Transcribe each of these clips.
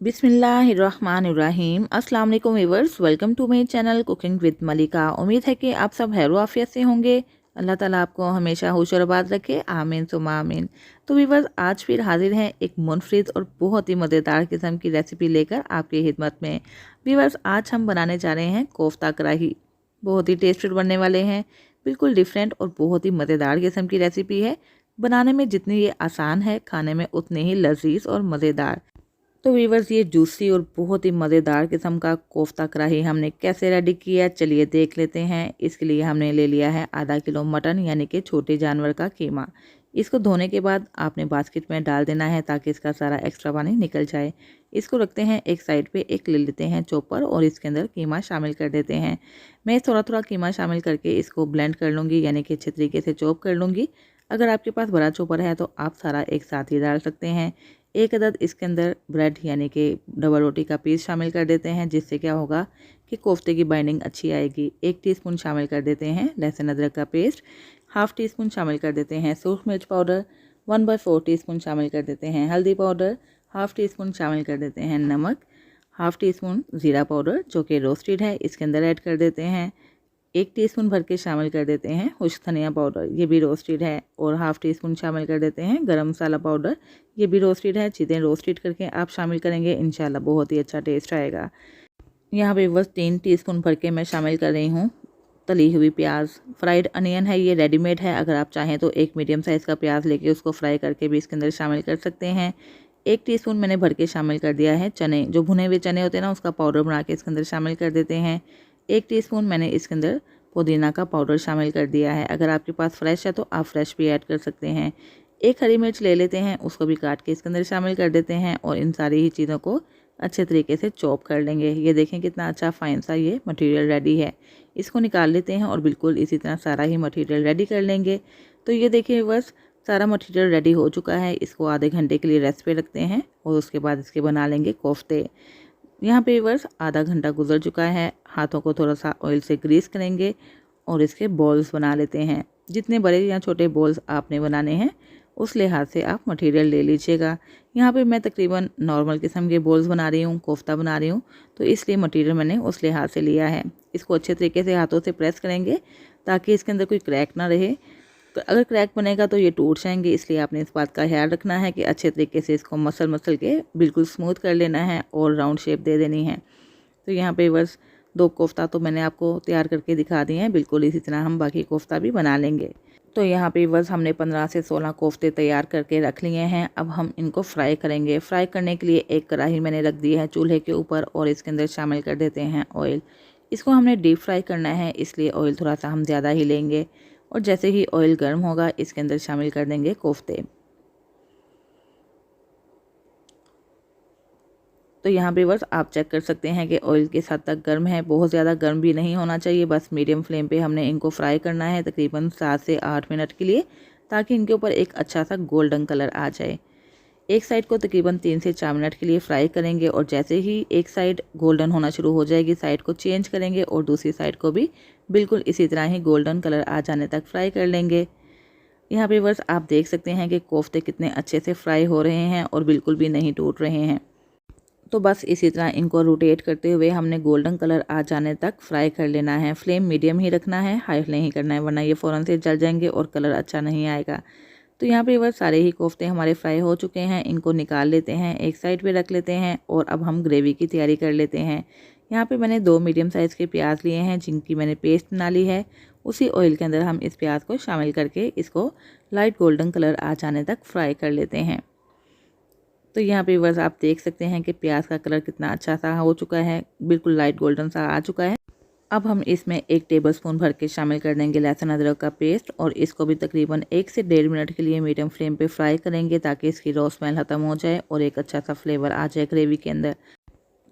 बिस्मिल्लाहिर्रहमानिर्रहीम। अस्सलाम वालेकुम viewers, welcome to my channel cooking with Malika. उम्मीद है कि आप सब खैर आफियत से होंगे। अल्लाह ताला आपको हमेशा खुश और आबाद रखे, आमीन सुम्मा आमीन। तो व्यूअर्स, आज फिर हाजिर हैं एक मुनफरिद और बहुत ही मज़ेदार किस्म की रेसिपी लेकर आपकी खिदमत में। व्यूअर्स, आज हम बनाने जा रहे हैं कोफ्ता कढ़ाई। बहुत ही टेस्टी बनने वाले हैं, बिल्कुल डिफरेंट और बहुत ही मज़ेदार किस्म की रेसिपी है। बनाने में जितनी ये आसान है, खाने में उतने ही लजीज और मज़ेदार। तो वीवर्स, ये जूसी और बहुत ही मज़ेदार किस्म का कोफ्ता कढ़ाई हमने कैसे रेडी किया, चलिए देख लेते हैं। इसके लिए हमने ले लिया है आधा किलो मटन, यानी कि छोटे जानवर का कीमा। इसको धोने के बाद आपने बास्केट में डाल देना है ताकि इसका सारा एक्स्ट्रा पानी निकल जाए। इसको रखते हैं एक साइड पे। एक ले लेते हैं चॉपर और इसके अंदर कीमा शामिल कर देते हैं। मैं थोड़ा थोड़ा कीमा शामिल करके इसको ब्लेंड कर लूँगी, यानी कि अच्छे तरीके से चॉप कर लूँगी। अगर आपके पास बड़ा चॉपर है तो आप सारा एक साथ ही डाल सकते हैं। एक अदद इसके अंदर ब्रेड यानी कि डबल रोटी का पीस शामिल कर देते हैं, जिससे क्या होगा कि कोफ्ते की बाइंडिंग अच्छी आएगी। 1 टीस्पून शामिल कर देते हैं लहसुन अदरक का पेस्ट। हाफ़ टी स्पून शामिल कर देते हैं सूरख मिर्च पाउडर। 1/4 टीस्पून शामिल कर देते हैं हल्दी पाउडर। हाफ़ टी स्पून शामिल कर देते हैं नमक। हाफ़ टी स्पून ज़ीरा पाउडर जो कि रोस्टेड है, इसके अंदर ऐड कर देते हैं। 1 टीस्पून भर के शामिल कर देते हैं खुश्क धनिया पाउडर, ये भी रोस्टेड है। और हाफ़ टी स्पून शामिल कर देते हैं गरम मसाला पाउडर, ये भी रोस्टेड है। चीज़ें रोस्टेड करके आप शामिल करेंगे, इंशाल्लाह बहुत ही अच्छा टेस्ट आएगा। यहाँ पे बस 3 टीस्पून भर के मैं शामिल कर रही हूँ तली हुई प्याज। फ्राइड अनियन है, ये रेडीमेड है। अगर आप चाहें तो एक मीडियम साइज़ का प्याज लेके उसको फ्राई करके भी इसके अंदर शामिल कर सकते हैं। 1 टीस्पून मैंने भर के शामिल कर दिया है चने, जो भुने हुए चने होते हैं ना, उसका पाउडर बना के इसके अंदर शामिल कर देते हैं। 1 टीस्पून मैंने इसके अंदर पुदीना का पाउडर शामिल कर दिया है। अगर आपके पास फ्रेश है तो आप फ्रेश भी ऐड कर सकते हैं। 1 हरी मिर्च ले लेते हैं, उसको भी काट के इसके अंदर शामिल कर देते हैं और इन सारी ही चीज़ों को अच्छे तरीके से चॉप कर लेंगे। ये देखें कितना अच्छा फाइन सा ये मटेरियल रेडी है। इसको निकाल लेते हैं और बिल्कुल इसी तरह सारा ही मटेरियल रेडी कर लेंगे। तो ये देखिए बस सारा मटेरियल रेडी हो चुका है। इसको आधे घंटे के लिए रेस्ट पे रखते हैं और उसके बाद इसके बना लेंगे कोफ्ते। यहाँ पे बस आधा घंटा गुजर चुका है। हाथों को थोड़ा सा ऑयल से ग्रीस करेंगे और इसके बॉल्स बना लेते हैं। जितने बड़े या छोटे बॉल्स आपने बनाने हैं उस लिहाज से आप मटेरियल ले लीजिएगा। यहाँ पे मैं तकरीबन नॉर्मल किस्म के बॉल्स बना रही हूँ, कोफ्ता बना रही हूँ, तो इसलिए मटेरियल मैंने उस लिहाज से लिया है। इसको अच्छे तरीके से हाथों से प्रेस करेंगे ताकि इसके अंदर कोई क्रैक ना रहे। तो अगर क्रैक बनेगा तो ये टूट जाएंगे, इसलिए आपने इस बात का ख्याल रखना है कि अच्छे तरीके से इसको मसल के बिल्कुल स्मूथ कर लेना है और राउंड शेप दे देनी है। तो यहाँ पे बस 2 कोफ्ता तो मैंने आपको तैयार करके दिखा दिए हैं। बिल्कुल इसी तरह हम बाकी कोफ्ता भी बना लेंगे। तो यहाँ पे बस हमने 15 से 16 कोफ्ते तैयार करके रख लिए हैं। अब हम इनको फ्राई करेंगे। फ्राई करने के लिए एक कढ़ाई मैंने रख दी है चूल्हे के ऊपर और इसके अंदर शामिल कर देते हैं ऑयल। इसको हमने डीप फ्राई करना है, इसलिए ऑयल थोड़ा सा हम ज़्यादा ही लेंगे। और जैसे ही ऑयल गर्म होगा इसके अंदर शामिल कर देंगे कोफ्ते। तो यहाँ पे बस आप चेक कर सकते हैं कि ऑयल किस हद तक गर्म है। बहुत ज़्यादा गर्म भी नहीं होना चाहिए, बस मीडियम फ्लेम पे हमने इनको फ्राई करना है तकरीबन 7 से 8 मिनट के लिए, ताकि इनके ऊपर एक अच्छा सा गोल्डन कलर आ जाए। एक साइड को तकरीबन 3 से 4 मिनट के लिए फ्राई करेंगे और जैसे ही एक साइड गोल्डन होना शुरू हो जाएगी, साइड को चेंज करेंगे और दूसरी साइड को भी बिल्कुल इसी तरह ही गोल्डन कलर आ जाने तक फ्राई कर लेंगे। यहाँ पे बस आप देख सकते हैं कि कोफ्ते कितने अच्छे से फ्राई हो रहे हैं और बिल्कुल भी नहीं टूट रहे हैं। तो बस इसी तरह इनको रोटेट करते हुए हमने गोल्डन कलर आ जाने तक फ्राई कर लेना है। फ्लेम मीडियम ही रखना है, हाई नहीं करना है, वरना ये फ़ौरन से जल जाएंगे और कलर अच्छा नहीं आएगा। तो यहाँ पे बस सारे ही कोफ्ते हमारे फ्राई हो चुके हैं। इनको निकाल लेते हैं, एक साइड पे रख लेते हैं और अब हम ग्रेवी की तैयारी कर लेते हैं। यहाँ पे मैंने 2 मीडियम साइज़ के प्याज लिए हैं जिनकी मैंने पेस्ट बना ली है। उसी ऑयल के अंदर हम इस प्याज को शामिल करके इसको लाइट गोल्डन कलर आ जाने तक फ्राई कर लेते हैं। तो यहाँ पे बस आप देख सकते हैं कि प्याज का कलर कितना अच्छा सा हो चुका है, बिल्कुल लाइट गोल्डन सा आ चुका है। अब हम इसमें 1 टेबलस्पून भर के शामिल कर देंगे लहसुन अदरक का पेस्ट और इसको भी तकरीबन 1 से 1.5 मिनट के लिए मीडियम फ्लेम पे फ्राई करेंगे ताकि इसकी रॉ स्मेल ख़त्म हो जाए और एक अच्छा सा फ्लेवर आ जाए ग्रेवी के अंदर।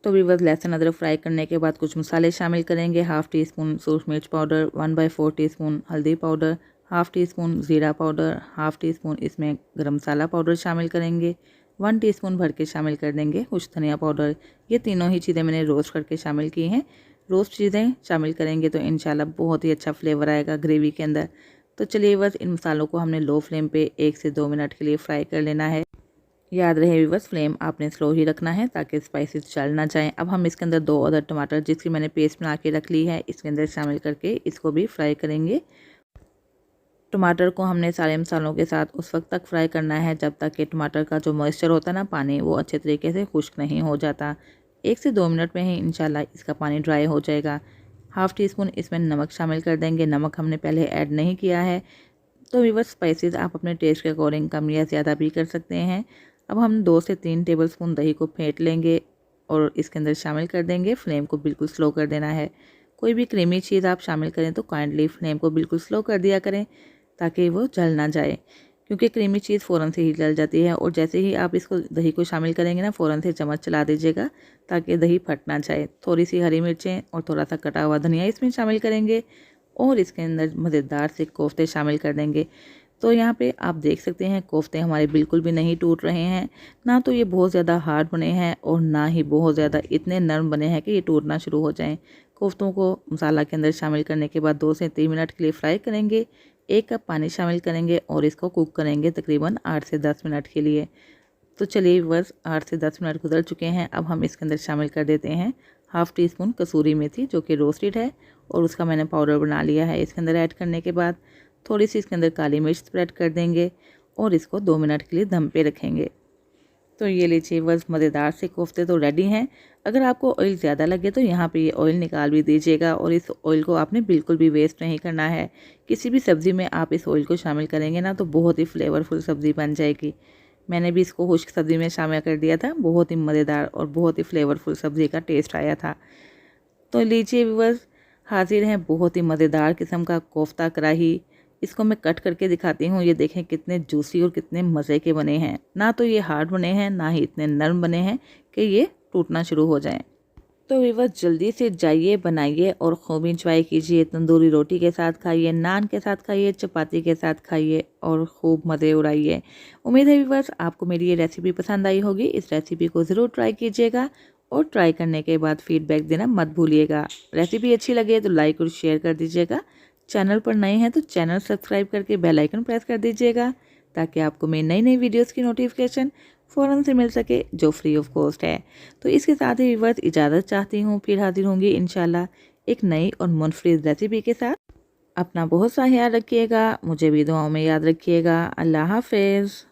तो भी बस लहसुन अदरक फ्राई करने के बाद कुछ मसाले शामिल करेंगे। हाफ़ टी स्पून सूरख मिर्च पाउडर, 1/4 टीस्पून हल्दी पाउडर, हाफ़ टी स्पून ज़ीरा पाउडर, हाफ़ टी स्पून इसमें गरम मसाला पाउडर शामिल करेंगे। 1 टीस्पून भर के शामिल कर देंगे खुश्क धनिया पाउडर। ये तीनों ही चीज़ें मैंने रोस्ट करके शामिल की हैं। रोस्ट चीज़ें शामिल करेंगे तो इंशाल्लाह बहुत ही अच्छा फ्लेवर आएगा ग्रेवी के अंदर। तो चलिए बस इन मसालों को हमने लो फ्लेम पे 1 से 2 मिनट के लिए फ्राई कर लेना है। याद रहे व्यूअर्स, फ्लेम आपने स्लो ही रखना है ताकि स्पाइसेस जल ना जाएं। अब हम इसके अंदर 2 अदर टमाटर जिसकी मैंने पेस्ट बना के रख ली है इसके अंदर शामिल करके इसको भी फ्राई करेंगे। टमाटर को हमने सारे मसालों के साथ उस वक्त तक फ्राई करना है जब तक कि टमाटर का जो मॉइस्चर होता है ना, पानी, वो अच्छे तरीके से खुश्क नहीं हो जाता। 1 से 2 मिनट में ही इंशाल्लाह इसका पानी ड्राई हो जाएगा। हाफ़ टी स्पून इसमें नमक शामिल कर देंगे। नमक हमने पहले ऐड नहीं किया है। तो व्यूअर्स, स्पाइसेस आप अपने टेस्ट के अकॉर्डिंग कम या ज़्यादा भी कर सकते हैं। अब हम 2 से 3 टेबलस्पून दही को फेंट लेंगे और इसके अंदर शामिल कर देंगे। फ्लेम को बिल्कुल स्लो कर देना है। कोई भी क्रीमी चीज़ आप शामिल करें तो काइंडली फ्लेम को बिल्कुल स्लो कर दिया करें ताकि वो जल ना जाए, क्योंकि क्रीमी चीज़ फ़ौरन से ही जल जाती है। और जैसे ही आप इसको दही को शामिल करेंगे ना, फ़ौरन से चम्मच चला दीजिएगा ताकि दही फट ना जाए। थोड़ी सी हरी मिर्चें और थोड़ा सा कटा हुआ धनिया इसमें शामिल करेंगे और इसके अंदर मज़ेदार से कोफ्ते शामिल कर देंगे। तो यहाँ पे आप देख सकते हैं कोफ्ते हमारे बिल्कुल भी नहीं टूट रहे हैं, ना तो ये बहुत ज़्यादा हार्ड बने हैं और ना ही बहुत ज़्यादा इतने नरम बने हैं कि ये टूटना शुरू हो जाएं। कोफ्तों को मसाला के अंदर शामिल करने के बाद 2 से 3 मिनट के लिए फ्राई करेंगे। 1 कप पानी शामिल करेंगे और इसको कुक करेंगे तकरीबन 8 से 10 मिनट के लिए। तो चलिए बस 8 से 10 मिनट गुजर चुके हैं। अब हम इसके अंदर शामिल कर देते हैं हाफ़ टी स्पून कसूरी मेथी, जो कि रोस्टेड है और उसका मैंने पाउडर बना लिया है। इसके अंदर ऐड करने के बाद थोड़ी सी इसके अंदर काली मिर्च स्प्रेड कर देंगे और इसको 2 मिनट के लिए दम पे रखेंगे। तो ये लीजिए बस, मज़ेदार से कोफ्ते तो रेडी हैं। अगर आपको ऑयल ज़्यादा लगे तो यहाँ पे ये ऑयल निकाल भी दीजिएगा और इस ऑयल को आपने बिल्कुल भी वेस्ट नहीं करना है। किसी भी सब्ज़ी में आप इस ऑयल को शामिल करेंगे ना तो बहुत ही फ्लेवरफुल सब्ज़ी बन जाएगी। मैंने भी इसको खुश्क सब्ज़ी में शामिल कर दिया था। बहुत ही मज़ेदार और बहुत ही फ्लेवरफुल सब्ज़ी का टेस्ट आया था। तो लीजिए व्यूअर्स, हाजिर है बहुत ही मज़ेदार किस्म का कोफ्ता कढ़ाई। इसको मैं कट करके दिखाती हूँ। ये देखें कितने जूसी और कितने मज़े के बने हैं। ना तो ये हार्ड बने हैं, ना ही इतने नरम बने हैं कि ये टूटना शुरू हो जाएं। तो व्यूअर्स, जल्दी से जाइए, बनाइए और खूब इंजॉय कीजिए। तंदूरी रोटी के साथ खाइए, नान के साथ खाइए, चपाती के साथ खाइए और खूब मज़े उड़ाइए। उम्मीद है व्यूअर्स आपको मेरी ये रेसिपी पसंद आई होगी। इस रेसिपी को ज़रूर ट्राई कीजिएगा और ट्राई करने के बाद फीडबैक देना मत भूलिएगा। रेसिपी अच्छी लगे तो लाइक और शेयर कर दीजिएगा। चैनल पर नए हैं तो चैनल सब्सक्राइब करके बेल आइकन प्रेस कर दीजिएगा ताकि आपको मेरी नई नई वीडियोस की नोटिफिकेशन फ़ौरन से मिल सके, जो फ्री ऑफ कॉस्ट है। तो इसके साथ ही व्यूअर्स इजाज़त चाहती हूँ। फिर हाजिर होंगी इंशाल्लाह एक नई और मुनफरिद रेसिपी के साथ। अपना बहुत सा ख्याल रखिएगा, मुझे भी दुआओं में याद रखिएगा। अल्लाह हाफ़िज़।